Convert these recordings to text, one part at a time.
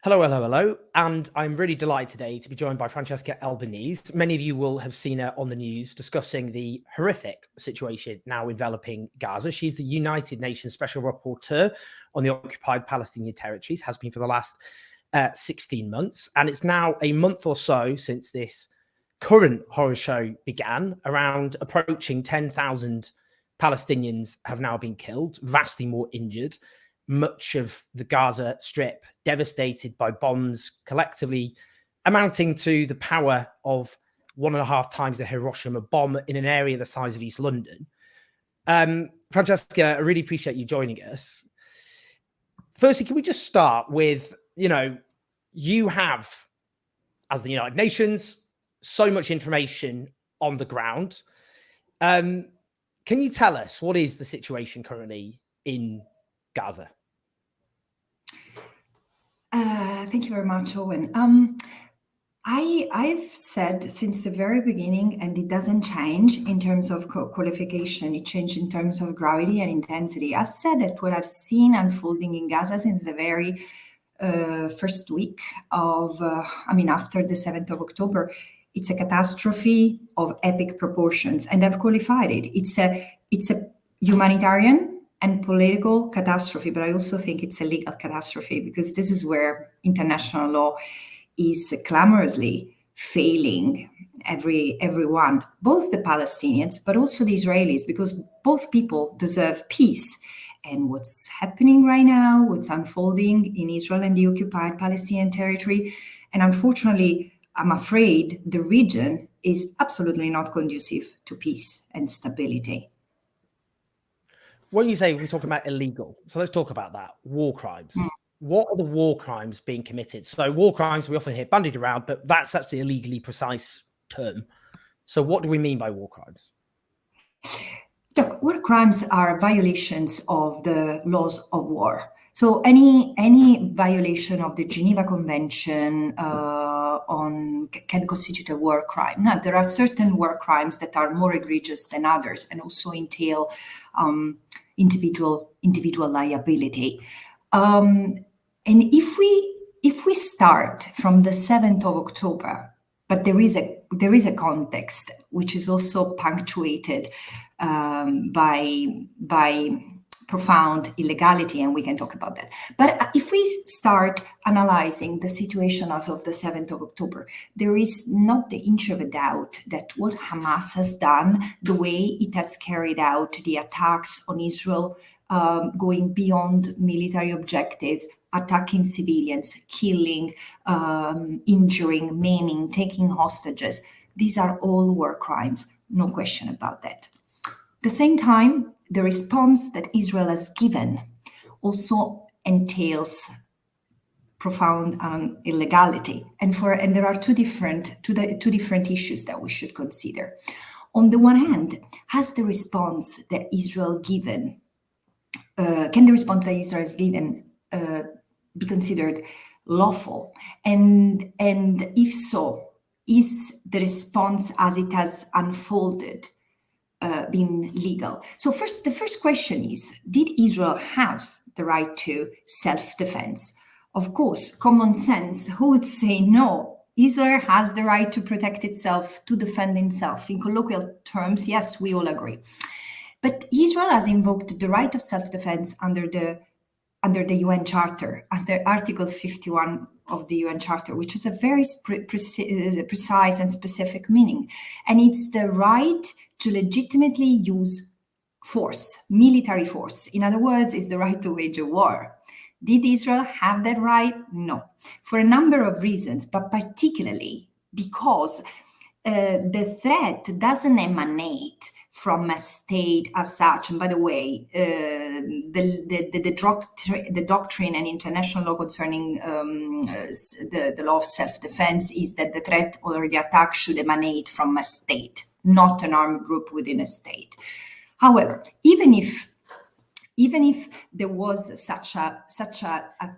Hello, hello, hello. And I'm really delighted today to be joined by Francesca Albanese. Many of you will have seen her on the news discussing the horrific situation now enveloping Gaza. She's the United Nations Special Rapporteur on the occupied Palestinian territories, has been for the last 16 months. And it's now a month or so since this current horror show began. Around approaching 10,000 Palestinians have now been killed, vastly more injured. Much of the Gaza Strip devastated by bombs, collectively amounting to the power of 1.5 times the Hiroshima bomb in an area the size of East London. Francesca, I really appreciate you joining us. Firstly, can we just start with, you have, as the United Nations, so much information on the ground. Can you tell us what is the situation currently in Gaza? Thank you very much, Owen. I've said since the very beginning, and it doesn't change in terms of qualification, it changed in terms of gravity and intensity. I've said that what I've seen unfolding in Gaza since the very first week of, after the 7th of October, it's a catastrophe of epic proportions, and I've qualified it. It's a humanitarian and political catastrophe, but I also think it's a legal catastrophe, because this is where international law is clamorously failing everyone, both the Palestinians, but also the Israelis, because both people deserve peace. And what's happening right now, what's unfolding in Israel and the occupied Palestinian territory, and unfortunately, I'm afraid the region is absolutely not conducive to peace and stability. When you say we're talking about illegal, so let's talk about that. War crimes. What are the war crimes being committed? So war crimes, we often hear bandied around, but that's actually a legally precise term. So what do we mean by war crimes? Look, war crimes are violations of the laws of war. So any violation of the Geneva Convention can constitute a war crime. Now, there are certain war crimes that are more egregious than others and also entail individual liability. And if we start from the 7th of October, but there is a context which is also punctuated by profound illegality, and we can talk about that. But if we start analyzing the situation as of the 7th of October, there is not the inch of a doubt that what Hamas has done, the way it has carried out the attacks on Israel, going beyond military objectives, attacking civilians, killing, injuring, maiming, taking hostages, these are all war crimes, no question about that. At the same time, the response that Israel has given also entails profound illegality, and there are two different issues that we should consider. On the one hand, has the response that Israel given can the response that Israel has given be considered lawful, and if so, is the response as it has unfolded been legal? So the first question is, did Israel have the right to self-defense? Of course, common sense, who would say no? Israel has the right to protect itself, to defend itself. In colloquial terms, yes, we all agree. But Israel has invoked the right of self-defense under the UN Charter, under Article 51 of the UN Charter, which is a very precise and specific meaning. And it's the right to legitimately use force, military force. In other words, it's the right to wage a war. Did Israel have that right? No, for a number of reasons, but particularly because the threat doesn't emanate from a state as such. And by the way, the doctrine and international law concerning the law of self-defense is that the threat or the attack should emanate from a state, not an armed group within a state. However, even if there was such a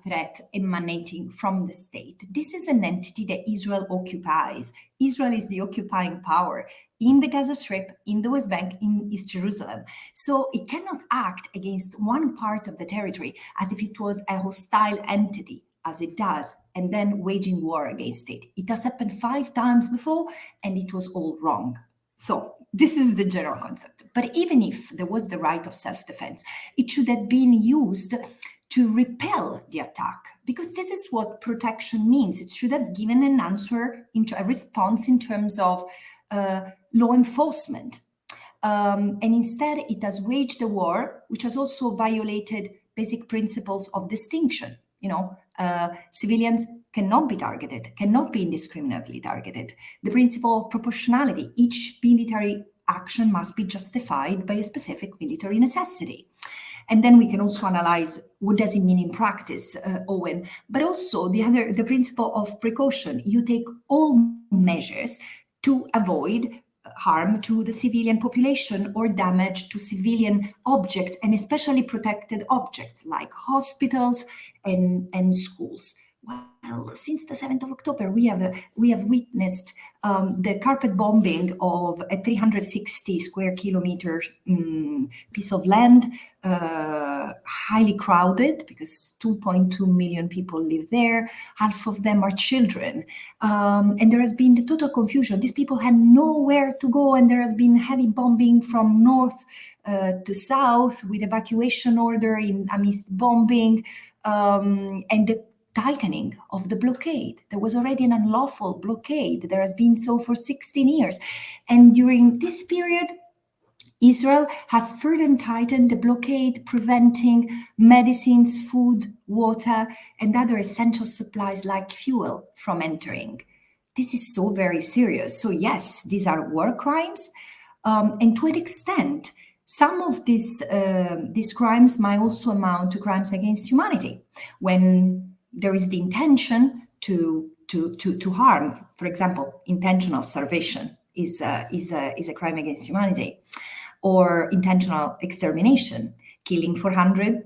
threat emanating from the state, this is an entity that Israel occupies. Israel is the occupying power in the Gaza Strip, in the West Bank, in East Jerusalem. So it cannot act against one part of the territory as if it was a hostile entity. as it does and then waging war against it. It has happened 5 times before and it was all wrong. So this is the general concept. But even if there was the right of self-defense, it should have been used to repel the attack, because this is what protection means. It should have given an answer, a response in terms of law enforcement. And instead, it has waged a war, which has also violated basic principles of distinction. Civilians cannot be targeted, cannot be indiscriminately targeted. The principle of proportionality, each military action must be justified by a specific military necessity. And then we can also analyze what does it mean in practice, Owen, but also the principle of precaution. You take all measures to avoid harm to the civilian population or damage to civilian objects, and especially protected objects like hospitals and schools. Well, since the 7th of October, we have witnessed the carpet bombing of a 360 square kilometer piece of land, highly crowded because 2.2 million people live there. Half of them are children. And there has been the total confusion. These people had nowhere to go, and there has been heavy bombing from north to south with evacuation order amidst bombing, and the tightening of the blockade. There was already an unlawful blockade. There has been so for 16 years. And during this period, Israel has further tightened the blockade, preventing medicines, food, water, and other essential supplies like fuel from entering. This is so very serious. So yes, these are war crimes. And to an extent, some of these crimes might also amount to crimes against humanity when there is the intention to harm. For example, intentional starvation is a crime against humanity, or intentional extermination, killing 400.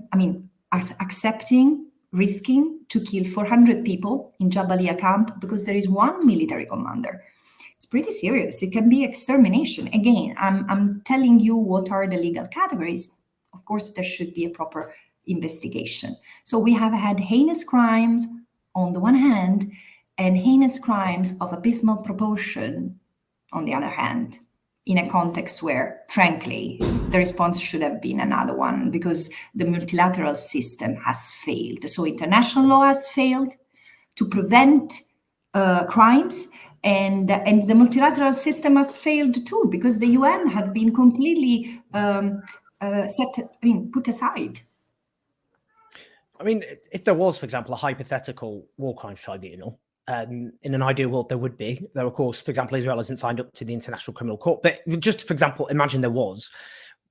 Accepting, risking to kill 400 people in Jabalia camp because there is one military commander. It's pretty serious. It can be extermination. Again, I'm telling you what are the legal categories. Of course, there should be a proper investigation. So we have had heinous crimes on the one hand and heinous crimes of abysmal proportion on the other hand, in a context where, frankly, the response should have been another one because the multilateral system has failed. So international law has failed to prevent crimes, and the multilateral system has failed too because the UN have been completely put aside. If there was, for example, a hypothetical war crimes tribunal, in an ideal world, there would be. Though, of course, for example, Israel hasn't signed up to the International Criminal Court. But just, for example, imagine there was.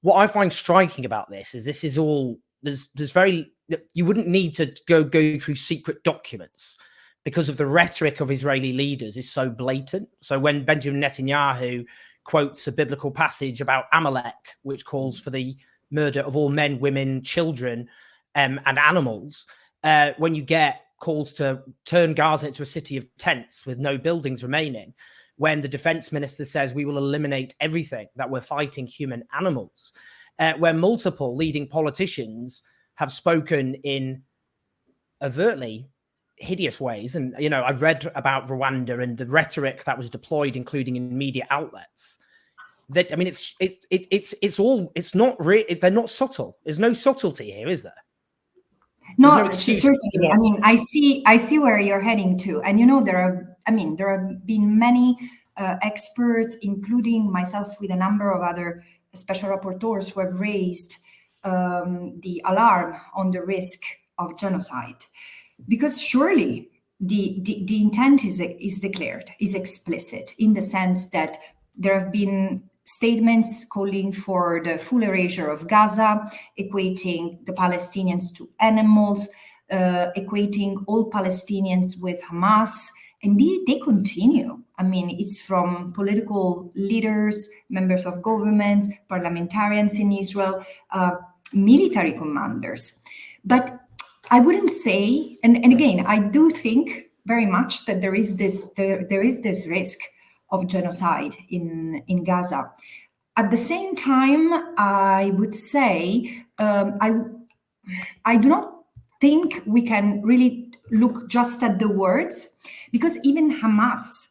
What I find striking about this is all, you wouldn't need to go through secret documents because of the rhetoric of Israeli leaders is so blatant. So when Benjamin Netanyahu quotes a biblical passage about Amalek, which calls for the murder of all men, women, children, and animals, when you get calls to turn Gaza into a city of tents with no buildings remaining, when the defense minister says we will eliminate everything, that we're fighting human animals, where multiple leading politicians have spoken in overtly hideous ways. And, I've read about Rwanda and the rhetoric that was deployed, including in media outlets. That, they're not subtle. There's no subtlety here, is there? No, certainly. I see where you're heading to, and there have been many experts, including myself, with a number of other special rapporteurs, who have raised the alarm on the risk of genocide, because surely the intent is declared, is explicit, in the sense that there have been statements calling for the full erasure of Gaza, equating the Palestinians to animals, equating all Palestinians with Hamas, and they continue. It's from political leaders, members of governments, parliamentarians in Israel, military commanders. But I wouldn't say, and again, I do think very much that there is this risk of genocide in Gaza. At the same time, I would say I do not think we can really look just at the words, because even Hamas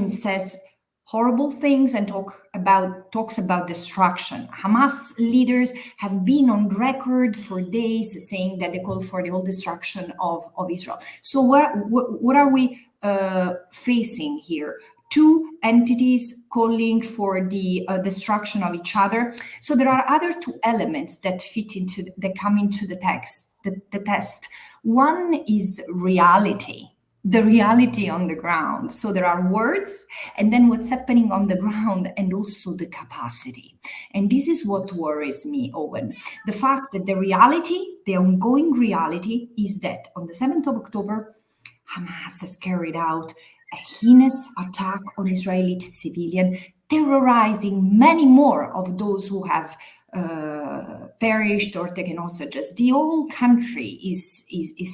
says horrible things and talks about destruction. Hamas leaders have been on record for days saying that they call for the whole destruction of Israel. So what are we facing here? Two entities calling for the destruction of each other. So there are other two elements that come into the text, the test. One is reality. The reality on the ground. So there are words, and then what's happening on the ground, and also the capacity. And this is what worries me, Owen. The fact that the ongoing reality, is that on the 7th of October, Hamas has carried out a heinous attack on Israeli civilians, terrorizing many more of those who have perished or taken hostages. The whole country is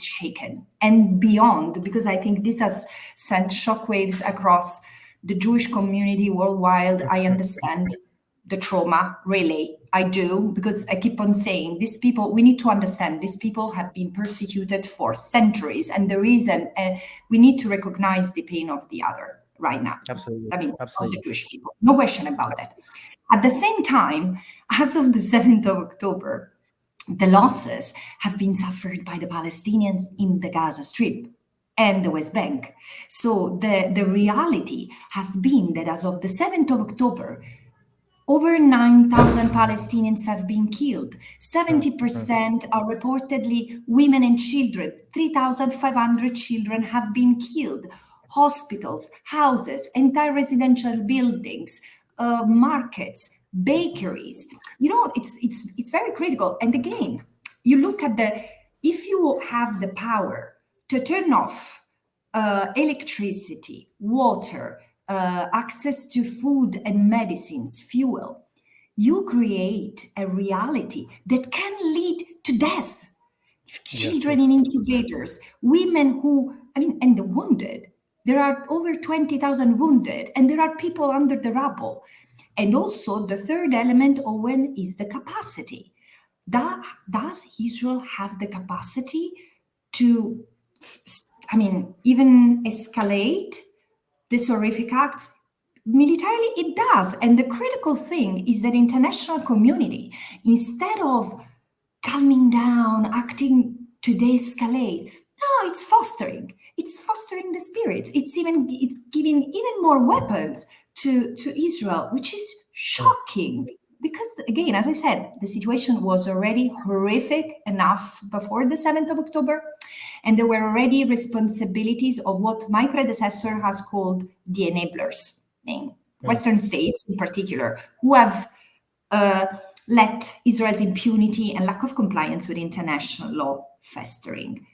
shaken and beyond, because I think this has sent shockwaves across the Jewish community worldwide. I understand the trauma, really. I do, because I keep on saying these people, we need to understand these people have been persecuted for centuries, and the reason, we need to recognize the pain of the other right now. Absolutely. Of the Jewish people. No question about that. At the same time, as of the 7th of October, the losses have been suffered by the Palestinians in the Gaza Strip and the West Bank. So the reality has been that as of the 7th of October, over 9,000 Palestinians have been killed. 70% are reportedly women and children. 3,500 children have been killed. Hospitals, houses, entire residential buildings, markets, bakeries. It's very critical. And again, you look at if you have the power to turn off electricity, water, access to food and medicines, fuel, you create a reality that can lead to death. Children in incubators, women and the wounded. There are over 20,000 wounded, and there are people under the rubble. And also the third element, Owen, is the capacity. Does Israel have the capacity to, even escalate these horrific acts? Militarily, it does. And the critical thing is that international community, instead of calming down, acting to de-escalate, no, it's fostering the spirits. It's giving even more weapons to Israel, which is shocking. Because again, as I said, the situation was already horrific enough before the 7th of October, and there were already responsibilities of what my predecessor has called the enablers, Western states in particular, who have let Israel's impunity and lack of compliance with international law festering.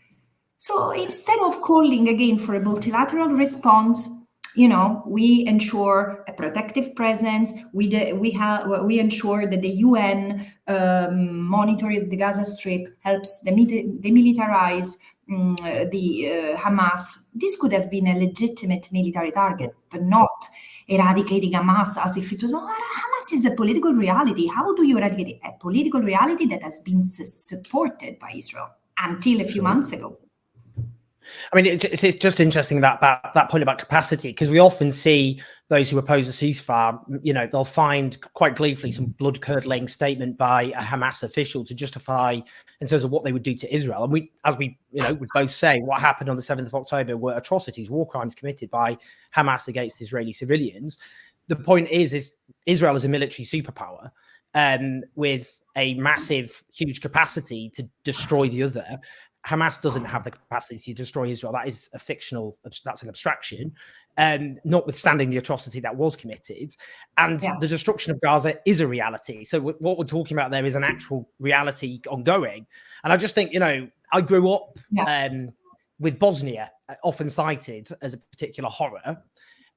So instead of calling again for a multilateral response, we ensure a protective presence. We ensure that the UN monitoring the Gaza Strip helps demilitarize the Hamas. This could have been a legitimate military target, but not eradicating Hamas as if it was, Hamas is a political reality. How do you eradicate a political reality that has been supported by Israel until a few months ago? It's just interesting that point about capacity, because we often see those who oppose a ceasefire, they'll find quite gleefully some blood-curdling statement by a Hamas official to justify in terms of what they would do to Israel. And we both say what happened on the 7th of October were atrocities, war crimes committed by Hamas against Israeli civilians. The point is Israel is a military superpower with a massive, huge capacity to destroy the other. Hamas doesn't have the capacity to destroy Israel. That is that's an abstraction, notwithstanding the atrocity that was committed. And the destruction of Gaza is a reality. So what we're talking about there is an actual reality ongoing. And I just think, I grew up with Bosnia, often cited as a particular horror.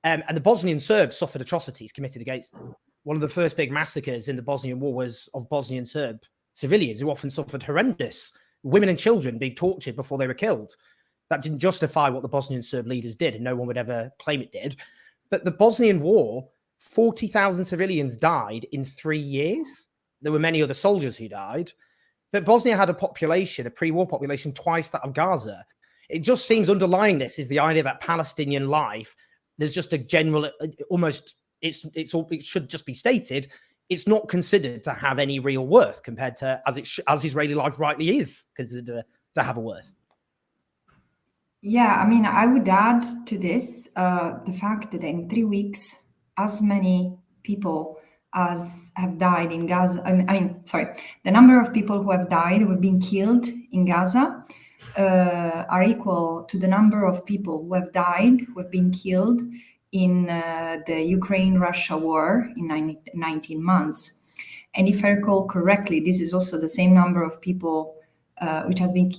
And the Bosnian Serbs suffered atrocities committed against them. One of the first big massacres in the Bosnian War was of Bosnian Serb civilians who often suffered horrendous women and children being tortured before they were killed. That didn't justify what the Bosnian Serb leaders did, and no one would ever claim it did. But the Bosnian War, 40,000 civilians died in 3 years. There were many other soldiers who died. But Bosnia had a population, a pre-war population, twice that of Gaza. it just seems underlying this is the idea that Palestinian life, there's just a general, almost, it should just be stated, it's not considered to have any real worth compared to as Israeli life rightly is considered to have a worth. Yeah, I mean, I would add to this the fact that in 3 weeks, as many people as have died in Gaza, the number of people who have died, who have been killed in Gaza, are equal to the number of people who have died, who have been killed in the Ukraine-Russia war in 19 months. And if I recall correctly, this is also the same number of people which has been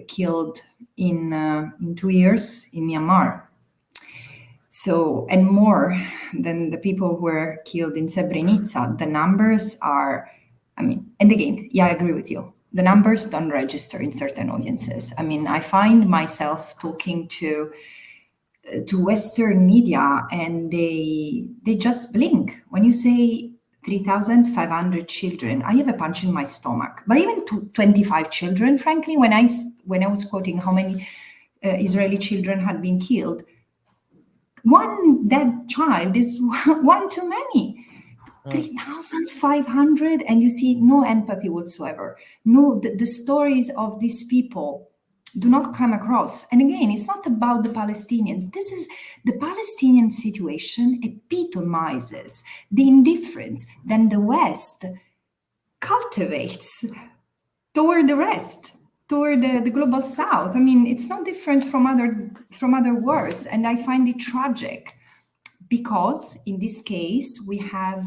killed in 2 years in Myanmar. So, and more than the people who were killed in Srebrenica. The numbers are, and again, yeah, I agree with you. The numbers don't register in certain audiences. I mean, I find myself talking to Western media and they just blink. When you say 3,500 children, I have a punch in my stomach. But even 25 children, frankly, when I was quoting how many Israeli children had been killed, one dead child is one too many. 3,500, and you see no empathy whatsoever. No, the stories of these people do not come across. And again, it's not about the Palestinians. This is the Palestinian situation epitomizes the indifference that the West cultivates toward the rest, toward the global South. I mean, it's not different from other wars, and I find it tragic because in this case we have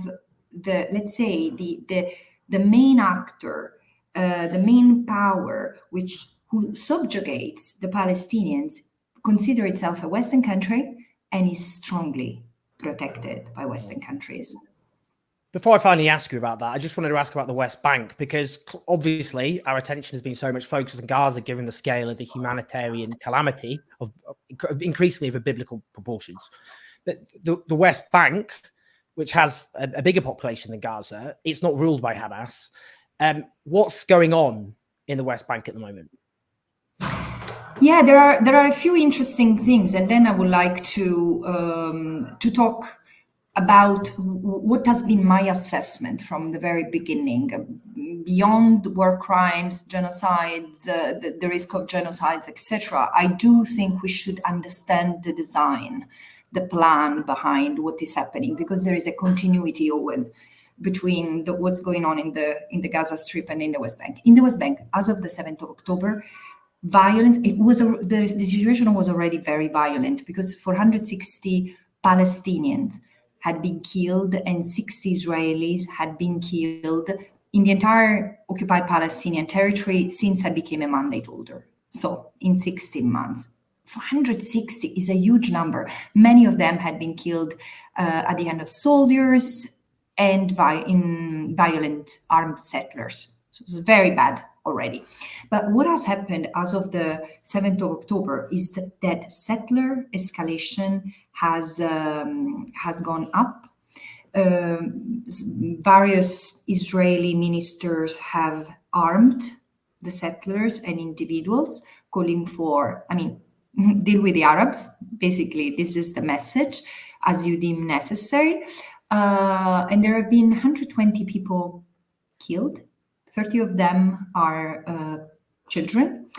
the main actor, the main power, who subjugates the Palestinians, consider itself a Western country and is strongly protected by Western countries. Before I finally ask you about that, I just wanted to ask about the West Bank, because obviously our attention has been so much focused on Gaza, given the scale of the humanitarian calamity of increasingly of biblical proportions. But the West Bank, which has a bigger population than Gaza, it's not ruled by Hamas. What's going on in the West Bank at the moment? Yeah, there are a few interesting things, and then I would like to talk about what has been my assessment from the very beginning, beyond war crimes, genocides, the risk of genocides, etc. I do think we should understand the design, the plan behind what is happening, because there is a continuity, Owen, between what's going on in the Gaza Strip and in the West Bank. In the West Bank, as of the 7th of October, violence, the situation was already very violent, because 460 Palestinians had been killed and 60 Israelis had been killed in the entire occupied Palestinian territory since I became a mandate holder. So in 16 months. 460 is a huge number. Many of them had been killed at the hand of soldiers and in violent armed settlers. So it was very bad already. But what has happened as of the 7th of October is that settler escalation has gone up. Various Israeli ministers have armed the settlers and individuals, calling for, deal with the Arabs. Basically, this is the message, as you deem necessary. And there have been 120 people killed. 30 of them are children.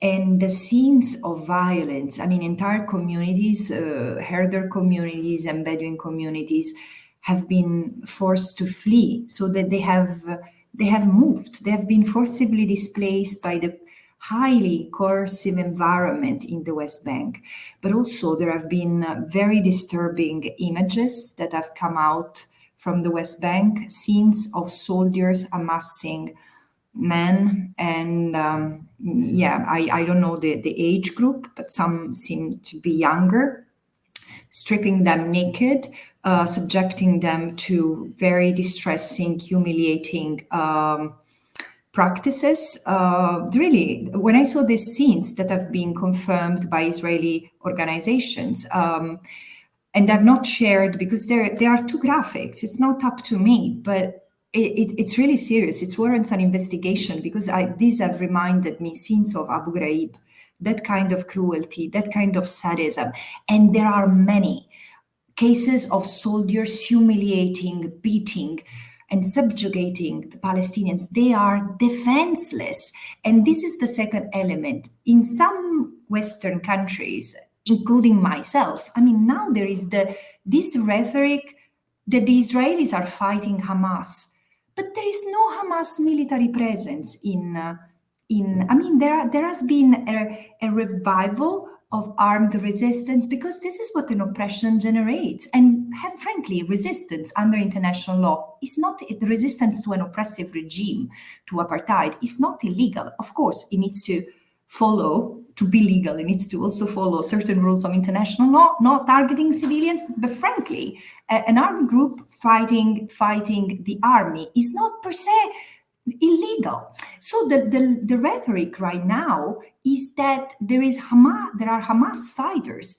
And the scenes of violence, entire communities, herder communities and Bedouin communities have been forced to flee, so that they have moved. They have been forcibly displaced by the highly coercive environment in the West Bank. But also there have been very disturbing images that have come out from the West Bank, scenes of soldiers amassing men and I don't know the age group, but some seem to be younger, stripping them naked, subjecting them to very distressing, humiliating practices. Really, when I saw these scenes that have been confirmed by Israeli organizations, and I've not shared because they are too graphics. It's not up to me, but it's really serious. It warrants an investigation, because these have reminded me scenes of Abu Ghraib that kind of cruelty, that kind of sadism. And there are many cases of soldiers humiliating, beating, and subjugating the Palestinians. They are defenseless. And this is the second element. In some Western countries, including myself, I mean, now there is this rhetoric that the Israelis are fighting Hamas, but there is no Hamas military presence there has been a revival of armed resistance, because this is what an oppression generates. And frankly, resistance under international law is not the resistance to an oppressive regime, to apartheid, is not illegal. Of course, it needs to follow, to be legal, it needs to also follow certain rules of international law, not targeting civilians. But frankly, an armed group fighting the army is not per se illegal. So the rhetoric right now is that there are Hamas fighters,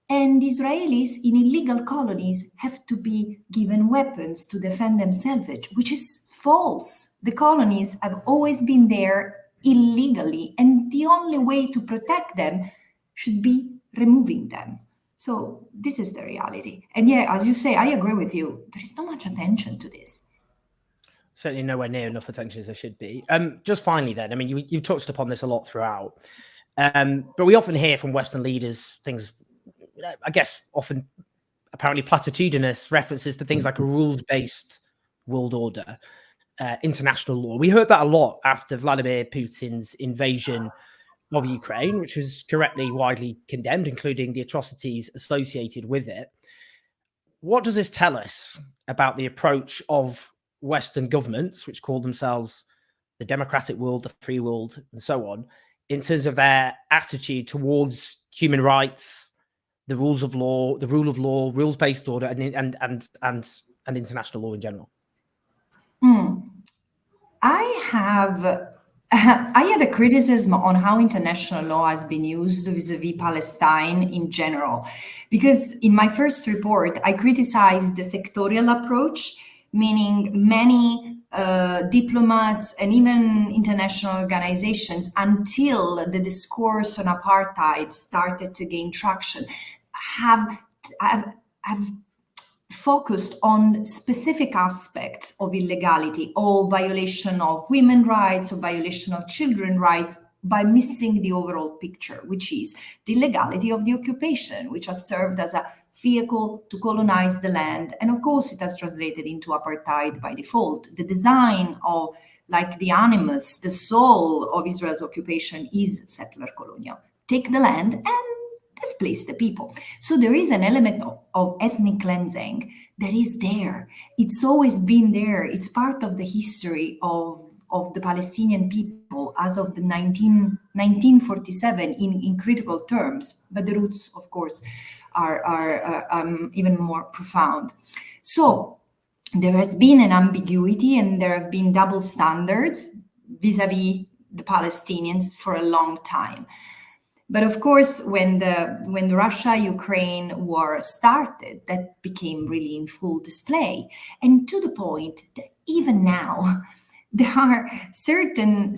and Israelis in illegal colonies have to be given weapons to defend themselves, which is false. The colonies have always been there illegally, and the only way to protect them should be removing them. So this is the reality. And yeah, as you say, I agree with you. There is not much attention to this. Certainly nowhere near enough attention as there should be. Just finally then, I mean, you've touched upon this a lot throughout, but we often hear from Western leaders things, I guess, often apparently platitudinous references to things like a rules-based world order, international law. We heard that a lot after Vladimir Putin's invasion of Ukraine, which was correctly widely condemned, including the atrocities associated with it. What does this tell us about the approach of Western governments, which call themselves the democratic world, the free world, and so on, in terms of their attitude towards human rights, the rules of law, the rule of law, rules-based order, and international law in general? I have a criticism on how international law has been used vis-a-vis Palestine in general, because in my first report, I criticized the sectorial approach, meaning many diplomats and even international organizations, until the discourse on apartheid started to gain traction, have focused on specific aspects of illegality, or violation of women's rights, or violation of children's rights, by missing the overall picture, which is the illegality of the occupation, which has served as a vehicle to colonize the land. And of course, it has translated into apartheid by default. The design of, like the animus, the soul of Israel's occupation is settler colonial. Take the land and displace the people. So there is an element of ethnic cleansing that is there. It's always been there. It's part of the history of the Palestinian people as of the 1947 in critical terms. But the roots, of course, are even more profound. So there has been an ambiguity, and there have been double standards vis-a-vis the Palestinians for a long time. But of course, when the Russia-Ukraine war started, that became really in full display, and to the point that even now there are certain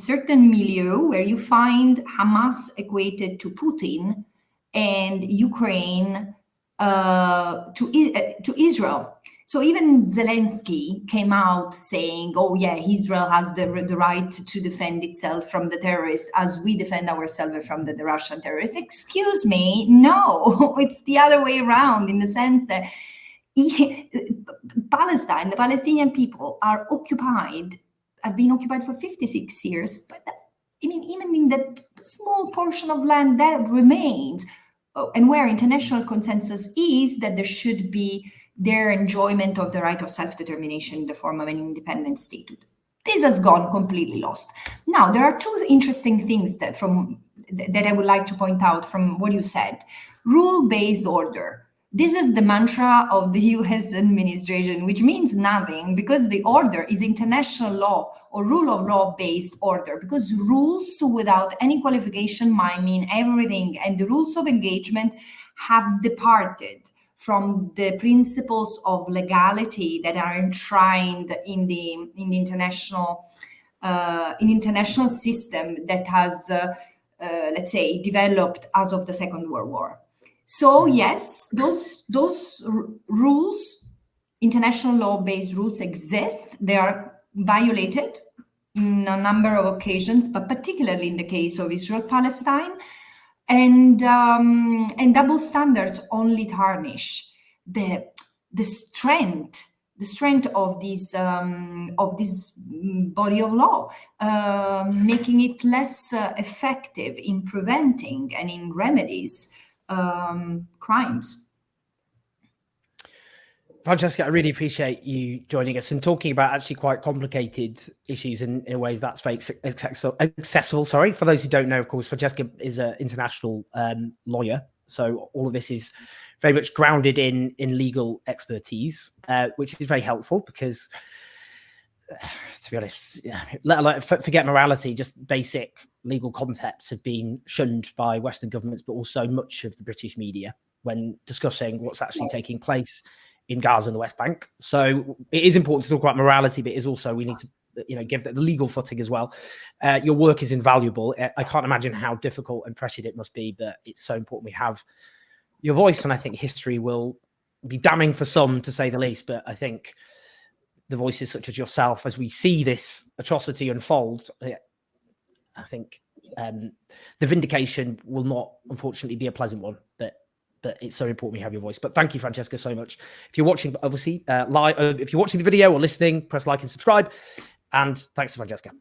milieu where you find Hamas equated to Putin, and Ukraine to Israel. So even Zelensky came out saying, "Oh yeah, Israel has the right to defend itself from the terrorists, as we defend ourselves from the Russian terrorists." Excuse me, no, it's the other way around, in the sense that Palestine, the Palestinian people, have been occupied for 56 years, but even in that small portion of land that remains, and where international consensus is that there should be their enjoyment of the right of self-determination in the form of an independent statehood. This has gone completely lost. Now, there are two interesting things that I would like to point out from what you said. Rule-based order. This is the mantra of the US administration, which means nothing, because the order is international law or rule of law based order, because rules without any qualification might mean everything, and the rules of engagement have departed from the principles of legality that are enshrined in the international system that has let's say, developed as of the Second World War. So yes, those rules, international law-based rules exist. They are violated on a number of occasions, but particularly in the case of Israel-Palestine. And double standards only tarnish the strength of this body of law, making it less effective in preventing and in remedies crimes. Francesca, I really appreciate you joining us and talking about actually quite complicated issues in ways that's very accessible. Sorry, for those who don't know, of course, Francesca is an international lawyer, so all of this is very much grounded in legal expertise, which is very helpful because, to be honest, let alone forget morality, just basic legal concepts have been shunned by Western governments, but also much of the British media when discussing what's actually taking place in Gaza and the West Bank. So it is important to talk about morality, but it is also, we need to, give the legal footing as well. Your work is invaluable. I can't imagine how difficult and pressured it must be, but it's so important we have your voice. And I think history will be damning for some, to say the least. But I think the voices such as yourself, as we see this atrocity unfold, I think the vindication will not, unfortunately, be a pleasant one. But it's so important we have your voice. But thank you, Francesca, so much. If you're watching, obviously, live, if you're watching the video or listening, press like and subscribe. And thanks to Francesca.